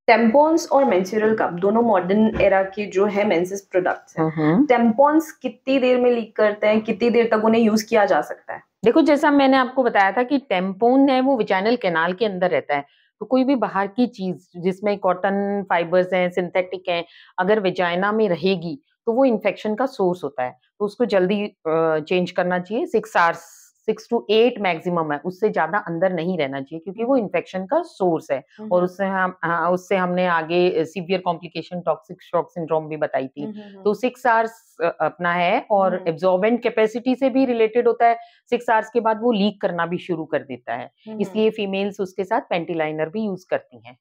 Tampons और menstrual cup दोनों modern era के जो है मेंसेस प्रोडक्ट्स हैं। टेम्पॉन्स कितनी देर में लीक करते हैं, कितनी देर तक उन्हें यूज किया जा सकता है? देखो, जैसा मैंने आपको बताया था कि टेम्पोन है वो विजाइनल कैनाल के अंदर रहता है। तो कोई भी बाहर की चीज जिसमें कॉटन फाइबर्स हैं, सिंथेटिक हैं, अगर विजाइना में रहेगी तो वो इन्फेक्शन का सोर्स होता है। तो उसको जल्दी चेंज करना चाहिए। 6 आवर्स, 6 to 8 मैक्सिमम है, उससे ज्यादा अंदर नहीं रहना चाहिए क्योंकि वो इन्फेक्शन का सोर्स है। और उससे हमने आगे severe complication toxic shock syndrome भी बताई थी। तो 6 आवर्स अपना है और एब्जॉर्बेंट कैपेसिटी से भी रिलेटेड होता है। 6 आवर्स के बाद वो लीक करना भी शुरू कर देता है। इसलिए फीमेल्स उसके साथ पेंटी लाइनर भी यूज करती हैं।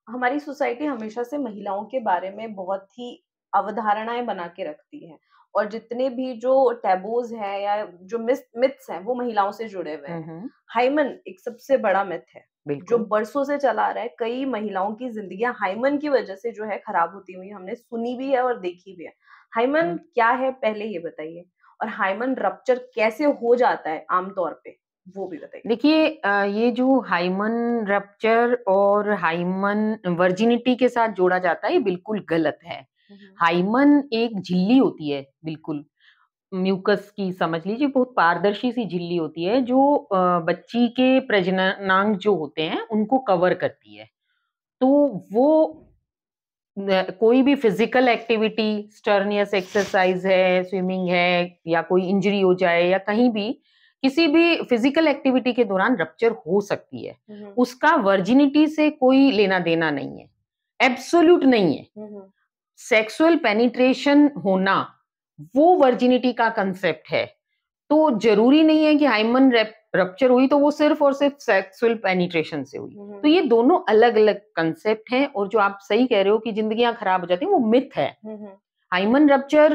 हमारी सोसाइटी हमेशा से महिलाओं के बारे में बहुत ही अवधारणाएं बना के रखती है, और जितने भी जो टैबूज हैं या जो मिथ्स हैं वो महिलाओं से जुड़े हुए हैं। हाइमन एक सबसे बड़ा मिथ है जो बरसों से चला आ रहा है। कई महिलाओं की जिंदगियां हाइमन की वजह से जो है खराब होती हुई हमने सुनी भी है और देखी भी है। हाइमन क्या है, पहले ये बताइए, और हाइमन रप्चर कैसे हो जाता है आमतौर पे, वो भी बताइए। देखिए, ये जो हाइमन रप्चर और हाइमन वर्जिनिटी के साथ जोड़ा जाता है, ये बिल्कुल गलत है। हाइमन एक झिल्ली होती है, बिल्कुल म्यूकस की समझ लीजिए, बहुत पारदर्शी सी झिल्ली होती है जो बच्ची के प्रजननांग जो होते हैं उनको कवर करती है। तो वो कोई भी फिजिकल एक्टिविटी, स्टर्नियस एक्सरसाइज है, स्विमिंग है, या कोई इंजरी हो जाए या कहीं भी किसी भी फिजिकल एक्टिविटी के दौरान रप्चर हो सकती है। उसका वर्जिनिटी से कोई लेना देना नहीं है, एब्सोल्यूट नहीं है। सेक्सुअल पेनिट्रेशन होना वो वर्जिनिटी का कंसेप्ट है। तो जरूरी नहीं है कि हाइमन रप्चर हुई तो वो सिर्फ और सिर्फ सेक्सुअल पेनिट्रेशन से हुई। तो ये दोनों अलग अलग कंसेप्ट हैं, और जो आप सही कह रहे हो कि जिंदगियां खराब हो जाती हैं, वो मिथ है। हाइमन रप्चर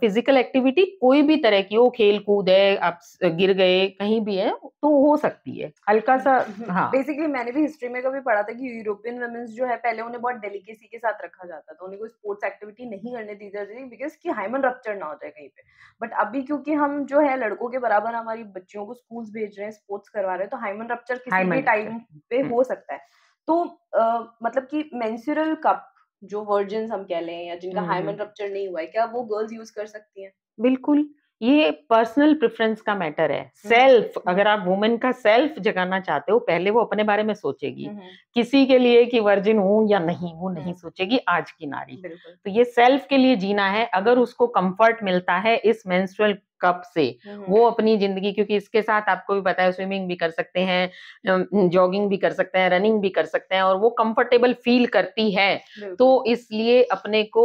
फिजिकल एक्टिविटी कोई भी तरह की हो, खेल कूद है, आप गिर गए कहीं भी है तो हो सकती है, हल्का सा। हाँ, बेसिकली मैंने भी हिस्ट्री में कभी पढ़ा था कि यूरोपियन वुमेन्स जो है पहले उन्हें बहुत डेलिकेसी के साथ रखा जाता था, उन्हें कोई स्पोर्ट्स एक्टिविटी नहीं करने दी जाती थी बिकॉज कि हाइमन रप्चर ना हो जाए कहीं पे। बट अभी क्योंकि हम जो है लड़कों के बराबर हमारी बच्चियों को स्कूल्स भेज रहे हैं, स्पोर्ट्स करवा रहे हैं, तो हाइमन रप्चर किसी भी टाइम पे हो सकता है। तो मतलब कि मेंस्ट्रुअल कप जो वर्जिन्स हम कह लें या जिनका हाइमन रप्चर नहीं हुआ है, क्या वो गर्ल्स यूज कर सकती हैं? बिल्कुल, ये पर्सनल प्रेफरेंस का मैटर है। सेल्फ, अगर आप वुमेन का सेल्फ जगाना चाहते हो, पहले वो अपने बारे में सोचेगी। किसी के लिए कि वर्जिन हूं या नहीं, वो नहीं सोचेगी आज की नारी। तो ये सेल्फ के लिए जीना है। अगर उसको कंफर्ट मिलता है इस मेंस्ट्रुअल कप से, वो अपनी जिंदगी, क्योंकि इसके साथ आपको भी पता है स्विमिंग भी कर सकते हैं, जॉगिंग भी कर सकते हैं, रनिंग भी कर सकते हैं, और वो कंफर्टेबल फील करती है। तो इसलिए अपने को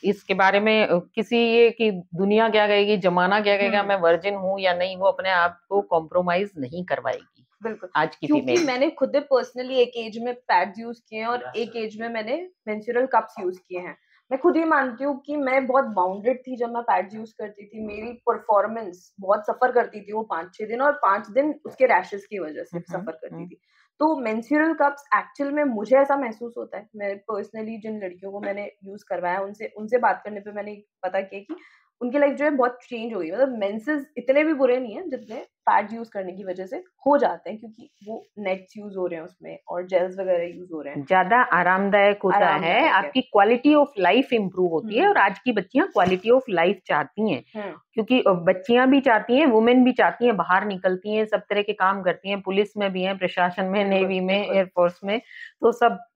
इसके बारे में किसी ये कि दुनिया क्या कहेगी, जमाना क्या कहेगा, मैं वर्जिन हूं या नहीं, वो अपने आप को कॉम्प्रोमाइज नहीं करवाएगी। बिल्कुल, आज की क्योंकि फीमेल। मैंने खुद पर्सनली एक एज में पैड्स यूज किए हैं और एक एज में मैंने मेंस्ट्रुअल कप्स यूज किए हैं। मैं खुद ही मानती हूँ कि मैं बहुत बाउंडेड थी जब मैं पैड्स यूज करती थी। मेरी परफॉर्मेंस बहुत सफर करती थी वो 5-6 दिन, और 5 दिन उसके रैशेस की वजह से सफर करती थी। तो मेंस्ट्रुअल कप्स एक्चुअल में मुझे ऐसा महसूस होता है, मैं पर्सनली जिन लड़कियों को मैंने यूज करवाया उनसे उनसे बात करने पे मैंने पता किया कि उनकी लाइफ जो है बहुत चेंज हो गई। मतलब मेंसेस इतने भी बुरे नहीं है जितने पैड्स यूज करने की वजह से हो जाते हैं, क्योंकि वो नेट्स यूज हो रहे हैं उसमें और जेल्स वगैरह यूज हो रहे हैं। ज्यादा आरामदायक होता है, आपकी क्वालिटी ऑफ लाइफ इंप्रूव होती है, और आज की बच्चियां क्वालिटी ऑफ लाइफ चाहती हैं। क्योंकि बच्चियां भी चाहती हैं, वुमेन भी चाहती हैं, बाहर निकलती हैं, सब तरह के काम करती हैं, पुलिस में भी हैं, प्रशासन में, नेवी में, एयरफोर्स में, तो सब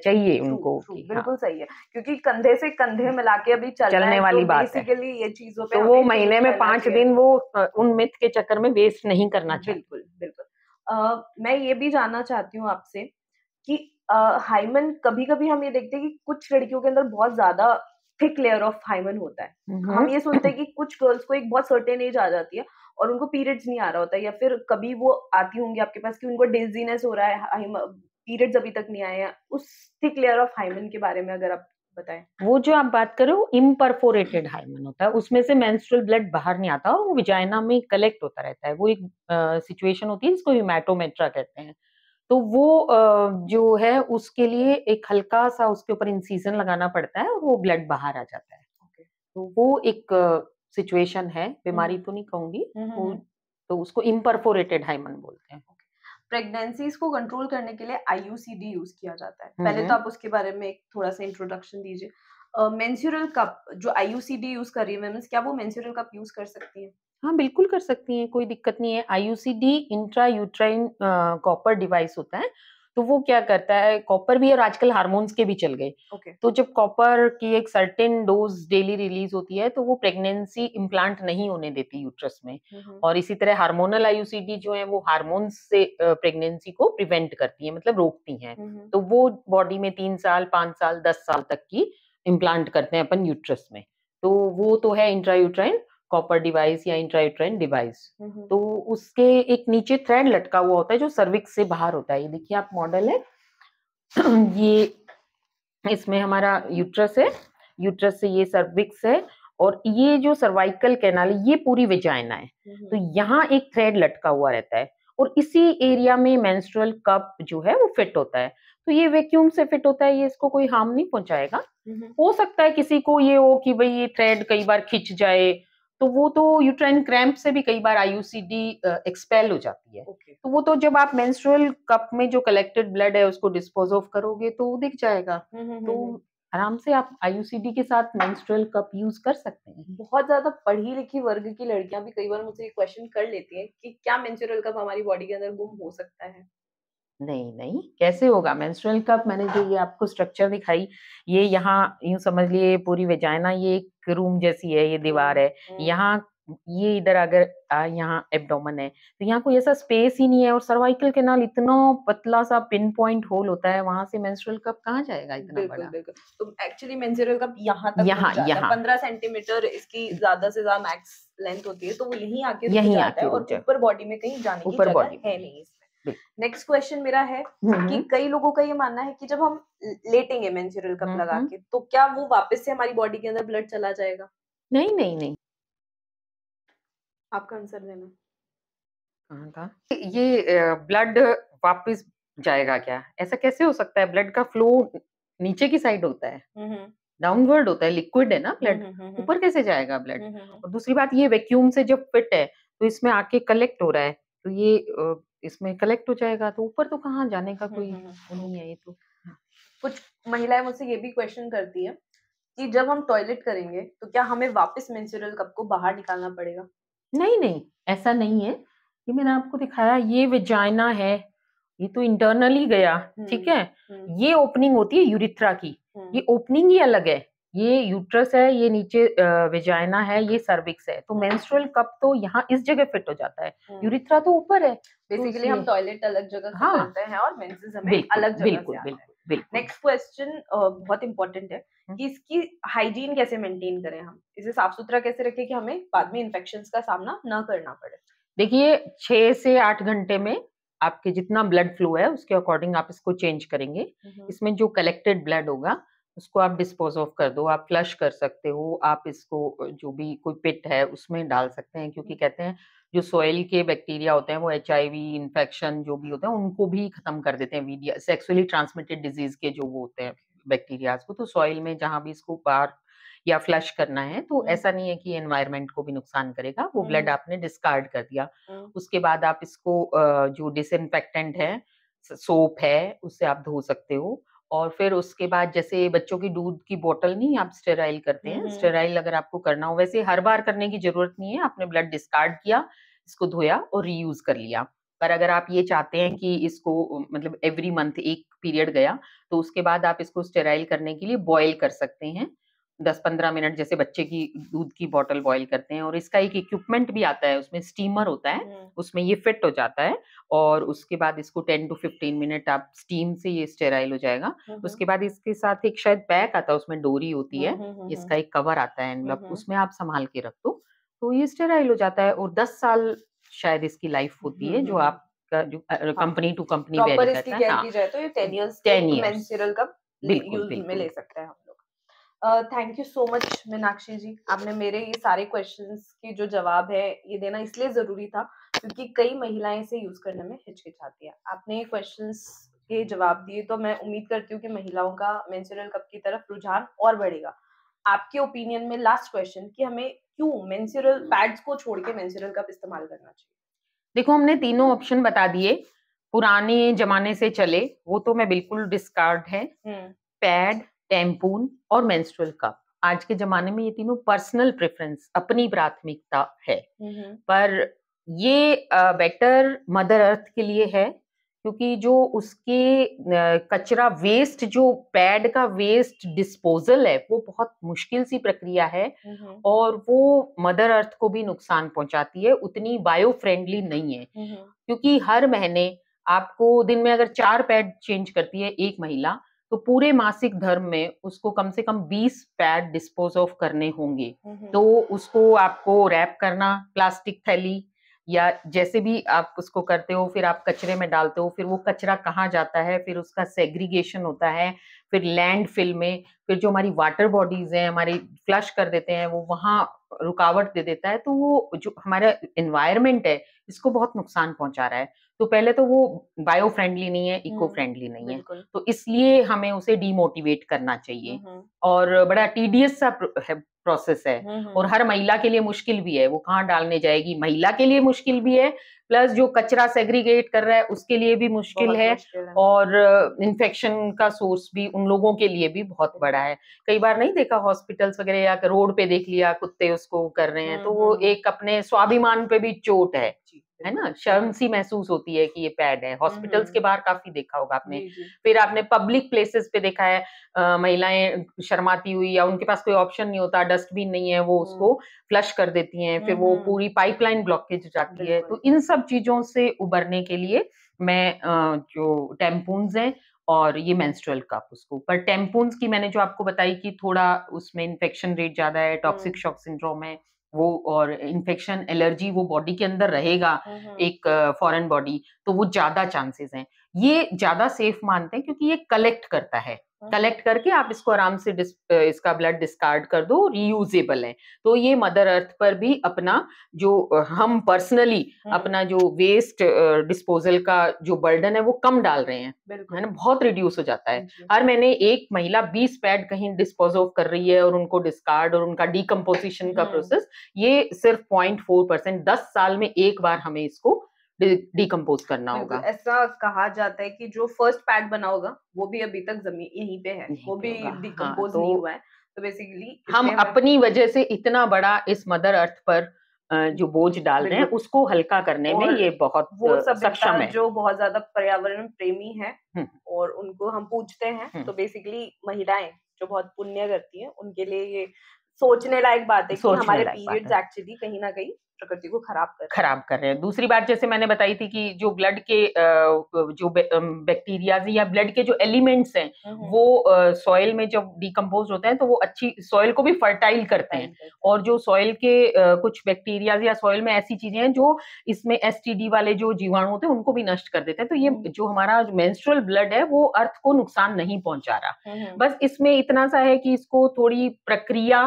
चाहिए उनको। बिल्कुल सही है, क्योंकि कंधे से कंधे मिला के अभी चलने वाली बात है। बेसिकली ये चीजों पे तो वो महीने में 5 दिन वो उन मिथ के चक्कर में वेस्ट नहीं करना चाहिए। बिल्कुल बिल्कुल। मैं ये भी जानना चाहती हूँ आपसे कि हाइमन, कभी कभी हम ये देखते हैं कि कुछ लड़कियों के अंदर बहुत ज्यादा थिक लेयर ऑफ हाइमन होता है। हम ये सुनते हैं कि कुछ गर्ल्स को एक बहुत सर्टेन एज आ जाती है और उनको पीरियड्स नहीं आ रहा होता है, या फिर कभी वो आती होंगी आपके पास कि उनको डिजीनेस हो रहा है, पीरियड्स अभी तक नहीं आए हैं। उस थिक लेयर ऑफ हाइमन के बारे में अगर आप बताएं। वो जो आप बात कर रहे हो इम्परफोरेटेड हाइमन होता है, उसमें से मेंस्ट्रुअल ब्लड बाहर नहीं आता और वो विजाइना में कलेक्ट होता रहता है। वो एक सिचुएशन होती है जिसको हेमाटोमेट्रा कहते हैं। तो वो जो है उसके लिए एक हल्का सा उसके ऊपर इंसिजन लगाना पड़ता है और वो ब्लड बाहर आ जाता है। तो वो एक सिचुएशन है, बीमारी तो नहीं कहूंगी, तो उसको इम्परफोरेटेड हाइमन बोलते हैं। प्रेगनेंसीज को कंट्रोल करने के लिए आईयूसीडी यूज किया जाता है। पहले तो आप उसके बारे में एक थोड़ा सा इंट्रोडक्शन दीजिए। मेंस्ट्रुअल कप जो आईयूसीडी यूज कर रही है वुमेन्स, क्या वो मेंस्ट्रुअल कप यूज कर सकती हैं? हाँ, बिल्कुल कर सकती हैं, कोई दिक्कत नहीं है। आईयूसीडी इंट्रायूट्राइन कॉपर डिवाइस होता है, तो वो क्या करता है, कॉपर भी और आजकल हार्मोन्स के भी चल गए। ओके। तो जब कॉपर की एक सर्टेन डोज़ डेली रिलीज़ होती है, तो वो प्रेगनेंसी इम्प्लांट नहीं होने देती यूट्रस में। और इसी तरह हार्मोनल आईयूसीडी जो है, वो हार्मोन्स से प्रेगनेंसी को प्रिवेंट करती है, मतलब रोकती हैं। तो वो बॉडी में 3 साल, 5 साल, 10 साल तक की इम्प्लांट करते हैं अपन यूट्रस में। तो वो तो है इंट्रायूट्राइन कॉपर डिवाइस या इंट्रायूट्राइन डिवाइस। तो उसके एक नीचे थ्रेड लटका हुआ होता है जो सर्विक्स से बाहर होता है। ये देखिए आप मॉडल है ये, इसमें हमारा यूट्रस है, यूट्रस से ये सर्विक्स है और ये जो सर्वाइकल कैनाल है ये पूरी वेजाइना है। तो यहाँ एक थ्रेड लटका हुआ रहता है और इसी एरिया में मेंस्ट्रुअल कप जो है वो फिट होता है। तो ये वैक्यूम से फिट होता है, ये इसको कोई हार्म नहीं पहुंचाएगा। हो सकता है किसी को ये हो कि भाई ये थ्रेड कई बार खिंच जाए, तो वो तो यूट्राइन क्रैम्प से भी कई बार आईयूसीडी एक्सपेल हो जाती है। तो वो तो जब आप मेंस्ट्रुअल कप में जो कलेक्टेड ब्लड है उसको डिस्पोज ऑफ करोगे तो वो दिख जाएगा। तो आराम से आप आईयूसीडी के साथ मेंस्ट्रुअल कप यूज कर सकते हैं। बहुत ज्यादा पढ़ी लिखी वर्ग की लड़कियां भी कई बार मुझसे ये क्वेश्चन कर लेती हैं कि क्या मेंस्ट्रुअल कप हमारी बॉडी के अंदर गुम हो सकता है? नहीं, नहीं, कैसे होगा? मेंस्ट्रुअल कप मैंने जो ये आपको स्ट्रक्चर दिखाई, ये यहाँ यूँ समझ लिए पूरी वेजाइना ये एक रूम जैसी है, ये दीवार है। यहाँ ये इधर अगर यहाँ एब्डोमेन है, तो यहाँ कोई ऐसा स्पेस ही नहीं है और सर्वाइकल कैनाल इतना पतला-सा पिन पॉइंट होल होता है, वहाँ से मेंस्ट्रुअल कप कहाँ जाएगा इतना बिल्कुल, बड़ा? बिल्कुल। तो एक्चुअली मेंस्ट्रुअल कप यहाँ तक यहाँ, रुक जाता है। यहाँ। 15 सेंटीमीटर इसकी ज़्यादा से ज़्यादा मैक्स लेंथ होती है, तो वो यहीं आके रुक यहीं जाता आके है रुक और जाए। ऊपर बॉडी में कहीं जाने की ऊपर जगह बॉडी में। है नहीं इसमें। नेक्स्ट क्वेश्चन मेरा है कि हुँ, कई लोगों का ये मानना है कि जब हम लेटेंगे मेंस्ट्रुअल कप लगा के, तो क्या वो वापस से हमारी बॉडी के अंदर ब्लड चला जाएगा? नहीं, नहीं, नहीं। आपका आंसर देना। कहाँ था? ये ब्लड वापस जाएगा क्या? ऐसा कैसे हो सकता है? ब्लड का फ्लो नीचे की साइड होता है, डाउनवर्ड होता है, लिक्विड है ना ब्लड, ऊपर कैसे जाएगा ब्लड? और दूसरी बात ये वैक्यूम से जब फिट है, तो इसमें आके कलेक्ट हो रहा है, तो ये इसमें कलेक्ट हो जाएगा, तो ऊपर तो कहाँ जाने का कोई वो नहीं है ये तो। कुछ महिलाएं मुझसे ये भी क्वेश्चन करती है कि जब हम टॉयलेट करेंगे, तो क्या हमें वापस मेंस्ट्रुअल कप को बाहर निकालना पड़ेगा? नहीं, नहीं, ऐसा नहीं है। ये मैंने आपको दिखाया, ये वेजाइना है, ये तो इंटरनली गया, ठीक है? ये ओपनिंग होती है यूरेथ्रा की, ये ओपनिंग ही अलग है। ये यूट्रस है, ये नीचे वेजाइना है, ये सर्विक्स है। तो मेंस्ट्रुअल कप तो यहाँ इस जगह फिट हो जाता है, यूरेथ्रा तो ऊपर है। बेसिकली हम टॉयलेट अलग जगह से हाँ, करते हैं और मेंसेस हमें बिल्कुल, अलग जगह बिल्कुल, से आता है। बिल्कुल, बिल्कुल। नेक्स्ट क्वेश्चन बहुत इंपॉर्टेंट है कि इसकी हाइजीन कैसे मेंटेन करें हम? इसे साफ-सुथरा कैसे रखें कि हमें बाद में इन्फेक्शंस का सामना ना करना पड़े? देखिए 6 से 8 घंटे में आपके जितना ब्लड फ्लो है उसके अकॉर्डिंग आप इसको चेंज करेंगे। इसमें जो कलेक्टेड ब्लड होगा उसको आप डिस्पोज ऑफ कर दो, आप फ्लश कर सकते हो, आप इसको जो भी कोई पिट है उसमें डाल सकते हैं, क्योंकि कहते हैं जो सॉइल के बैक्टीरिया होते हैं वो एचआईवी इन्फेक्शन जो भी होता है उनको भी खत्म कर देते हैं, वीडिया सेक्सुअली ट्रांसमिटेड डिजीज के जो वो होते हैं बैक्टीरियाज को। तो सॉइल में जहाँ भी इसको बाहर या फ्लश करना है तो ऐसा नहीं है कि एनवायरनमेंट को भी नुकसान करेगा, वो ब्लड आपने डिस्कार्ड कर दिया। उसके बाद आप इसको जो डिसइंफेक्टेंट है, सोप है, उससे आप धो सकते हो। और फिर उसके बाद जैसे बच्चों की दूध की बोतल नहीं आप स्टेराइल करते हैं, स्टेराइल अगर आपको करना हो, वैसे हर बार करने की जरूरत नहीं है, आपने ब्लड डिस्कार्ड किया, इसको धोया और रीयूज कर लिया। पर अगर आप ये चाहते हैं कि इसको मतलब एवरी मंथ एक पीरियड गया, तो उसके बाद आप इसको स्टेराइल करने के लिए बॉयल कर सकते हैं 10-15 मिनट, जैसे बच्चे की दूध की बॉटल बॉयल करते हैं। और इसका एक इक्विपमेंट भी आता है, उसमें स्टीमर होता है, उसमें ये फिट हो जाता है और उसके बाद इसको 10 टू 15 मिनट आप स्टीम से ये स्टेराइल हो जाएगा। उसके बाद इसके साथ एक शायद पैक आता है, उसमें डोरी होती है, इसका एक कवर आता है एनवलप, उसमें आप संभाल के रख दो, तो ये स्टेराइल हो जाता है। और 10 साल शायद इसकी लाइफ होती है, जो आपका जो company to company very proper करता इसकी है। केयर हाँ, की जाए तो ये 10 इयर्स 10 तक years मेंस्ट्रुअल कप बिल्कुल, यूज में बिल्कुल। ले सकते हैं हम लोग। Thank you so much Meenakshi ji, आपने मेरे ये सारे क्वेश्चंस के जो जवाब है ये देना इसलिए जरूरी था क्योंकि कई महिलाएं इसे यूज करने में हिचकिचाती है। आपने क्वेश्चंस के जवाब दिए तो मैं उम्मीद करती हूँ कि महिलाओं का मेंस्ट्रुअल कप की तरफ रुझान और बढ़ेगा। आपके ओपिनियन में लास्ट क्वेश्चन कि हमें क्यों मेंस्ट्रुअल पैड्स को छोड़ के मेंस्ट्रुअल कप इस्तेमाल करना चाहिए? देखो हमने तीनों ऑप्शन बता दिए, पुराने जमाने से चले वो तो मैं बिल्कुल डिस्कार्ड है। पैड, टैम्पून और मेंस्ट्रुअल कप, आज के जमाने में ये तीनों पर्सनल प्रेफरेंस, अपनी प्राथमिकता है। पर ये बेटर मदर अर्थ के लिए है, क्योंकि जो उसके कचरा वेस्ट, जो पैड का वेस्ट डिस्पोजल है, वो बहुत मुश्किल सी प्रक्रिया है और वो मदर अर्थ को भी नुकसान पहुंचाती है, उतनी बायो फ्रेंडली नहीं है। क्योंकि हर महीने आपको दिन में अगर 4 पैड चेंज करती है एक महिला, तो पूरे मासिक धर्म में उसको कम से कम 20 पैड डिस्पोज ऑफ करने होंगे। तो उसको आपको रैप करना, प्लास्टिक थैली या जैसे भी आप उसको करते हो, फिर आप कचरे में डालते हो, फिर वो कचरा कहाँ जाता है, फिर उसका सेग्रीगेशन होता है, फिर लैंडफिल में, फिर जो हमारी वाटर बॉडीज हैं हमारी फ्लश कर देते हैं, वो वहां रुकावट दे देता है। तो वो जो हमारा एनवायरनमेंट है इसको बहुत नुकसान पहुंचा रहा है। तो पहले तो वो बायो फ्रेंडली नहीं है, इको फ्रेंडली नहीं है, तो इसलिए हमें उसे डीमोटिवेट करना चाहिए। और बड़ा टीडियस सा प्रोसेस है और हर महिला के लिए मुश्किल भी है, वो कहाँ डालने जाएगी, महिला के लिए मुश्किल भी है, प्लस जो कचरा सेग्रीगेट कर रहा है उसके लिए भी मुश्किल है और इन्फेक्शन का सोर्स भी उन लोगों के लिए भी बहुत बड़ा है। कई बार नहीं देखा हॉस्पिटल्स वगैरह या रोड पे देख लिया कुत्ते उसको कर रहे हैं, तो वो एक अपने स्वाभिमान पे भी चोट है ना, शर्म सी महसूस होती है कि ये पैड है। हॉस्पिटल्स के बाहर काफी देखा होगा आपने। फिर आपने पब्लिक प्लेसेस पे देखा है महिलाएं शर्माती हुई या उनके पास कोई ऑप्शन नहीं होता, डस्टबिन नहीं है, वो उसको फ्लश कर देती हैं, फिर वो पूरी पाइपलाइन ब्लॉकेज हो जाती है। तो इन सब चीजों से उबरने के लिए मैं जो टैम्पून्स हैं और ये मेंस्ट्रुअल कप उसको, पर टैम्पून्स की मैंने जो आपको बताई कि थोड़ा उसमें इन्फेक्शन रेट ज्यादा है, टॉक्सिक शॉक सिंड्रोम है वो, और इन्फेक्शन एलर्जी वो बॉडी के अंदर रहेगा एक फॉरेन बॉडी, तो वो ज्यादा चांसेस हैं। ये ज्यादा सेफ मानते हैं क्योंकि ये कलेक्ट करता है, कलेक्ट करके आप इसको आराम से इसका ब्लड डिस्कार्ड कर दो, रीयूजेबल है। तो ये मदर अर्थ पर भी अपना जो हम पर्सनली अपना जो वेस्ट डिस्पोजल का जो बर्डन है वो कम डाल रहे हैं, है ना, बहुत रिड्यूस हो जाता है। हर महीने एक महिला 20 पैड कहीं डिस्पोज ऑफ कर रही है और उनको डिस्कार्ड और उनका डीकम्पोजिशन का प्रोसेस, ये सिर्फ 0.4%, 10 साल में एक बार हमें इसको डिकम्पोज करना होगा। ऐसा कहा जाता है कि जो फर्स्ट पैड बना होगा वो भी अभी तक जमीन यहीं पे है, वो भी डिकम्पोज नहीं हुआ है। तो बेसिकली हम अपनी वजह से इतना बड़ा इस मदर अर्थ पर जो बोझ डाल रहे हैं उसको हल्का करने में ये बहुत सक्षम है। जो बहुत ज्यादा पर्यावरण प्रेमी है और उनको हम पूछते हैं, तो बेसिकली महिलाएं जो बहुत पुण्य करती हैं उनके लिए ये सोचने लायक बात है कि हमारे पीरियड्स एक्चुअली कहीं ना कहीं प्रकृति को खराब कर रहे हैं। दूसरी बात जैसे मैंने बताई थी कि जो ब्लड के जो बैक्टीरिया या ब्लड के जो एलिमेंट्स हैं वो सॉइल में जब डिकम्पोज होते हैं तो वो अच्छी सॉइल को भी फर्टाइल करते हैं, और जो सॉइल के कुछ बैक्टीरिया या सॉइल में ऐसी चीजें हैं जो इसमें एसटीडी वाले जो जीवाणु होते हैं उनको भी नष्ट कर देते हैं। तो ये जो हमारा मेंस्ट्रुअल ब्लड है वो अर्थ को नुकसान नहीं पहुंचा रहा। बस इसमें इतना सा है कि इसको थोड़ी प्रक्रिया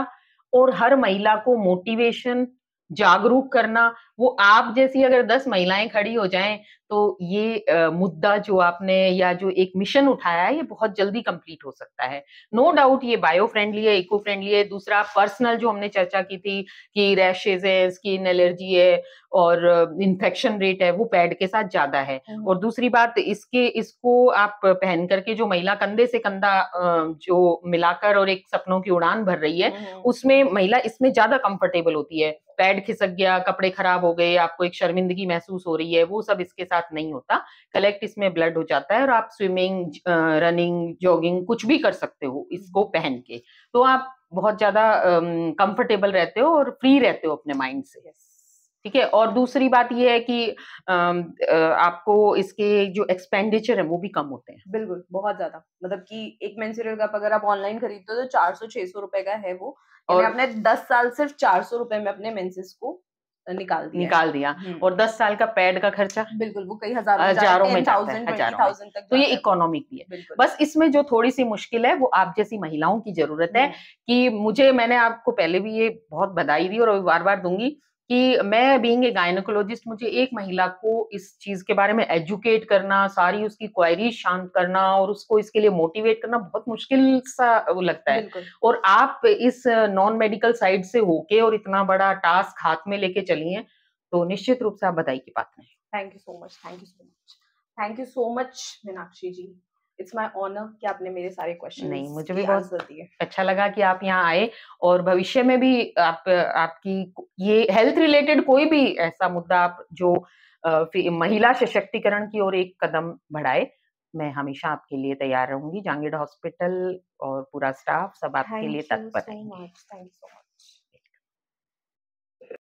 और हर महिला को मोटिवेशन, जागरूक करना, वो आप जैसी अगर 10 महिलाएं खड़ी हो जाएं तो ये मुद्दा जो आपने या जो एक मिशन उठाया है ये बहुत जल्दी कंप्लीट हो सकता है। नो डाउट ये बायो फ्रेंडली है, इको फ्रेंडली है। दूसरा पर्सनल जो हमने चर्चा की थी कि रैशेज है, स्किन एलर्जी है और इन्फेक्शन रेट है वो पैड के साथ ज्यादा है। और दूसरी बात इसको आप पहन करके जो महिला कंधे से कंधा जो मिलाकर और एक सपनों की उड़ान भर रही है उसमें महिला इसमें ज्यादा कंफर्टेबल होती है। पैड खिसक गया, कपड़े खराब हो गए, आपको एक शर्मिंदगी महसूस हो रही है, वो सब इसके साथ नहीं होता। कलेक्ट इसमें ब्लड हो जाता है और आप स्विमिंग, रनिंग, जॉगिंग कुछ भी कर सकते हो इसको पहन के, तो आप बहुत ज्यादा कंफर्टेबल रहते हो और फ्री रहते हो अपने माइंड से। ठीक है। और दूसरी बात ये है कि आपको इसके जो एक्सपेंडिचर है वो भी कम होते हैं। बिल्कुल, बहुत ज्यादा, मतलब कि एक मेंस्ट्रुअल कप अगर आप ऑनलाइन खरीदते हो तो 400-600 रुपए का है वो, और आपने 10 साल सिर्फ 400 रुपए में अपने मेंसेस को निकाल दिया। और 10 साल का पैड का खर्चा बिल्कुल वो कई हजारों में जाता है, 20,000 तक। तो ये इकोनॉमिक भी है। बस इसमें जो थोड़ी सी मुश्किल है वो आप जैसी महिलाओं की जरूरत है कि मैंने आपको पहले भी ये बहुत बधाई दी और बार बार दूंगी कि मैं बीइंग ए गायनेकोलॉजिस्ट, मुझे एक महिला को इस चीज के बारे में एजुकेट करना, सारी उसकी क्वेरीज शांत करना और उसको इसके लिए मोटिवेट करना बहुत मुश्किल सा लगता है। और आप इस नॉन मेडिकल साइड से होके और इतना बड़ा टास्क हाथ में लेके चली हैं, तो निश्चित रूप से आप बधाई की पात्र हैं। Thank you so much. Thank you so much Meenakshi ji, it's my honour कि आपने मेरे सारे नहीं, क्वेश्चंस मुझे भी की बहुत आंसर दिए। अच्छा लगा कि आप यहाँ आए और भविष्य में भी आपकी ये हेल्थ रिलेटेड कोई भी ऐसा मुद्दा आप जो महिला सशक्तिकरण की ओर एक कदम बढ़ाए, मैं हमेशा आपके लिए तैयार रहूंगी। जहांगीर हॉस्पिटल और पूरा स्टाफ सब आपके लिए थैंक यू तत्पर सो रहेंगे। Much, thank you so much.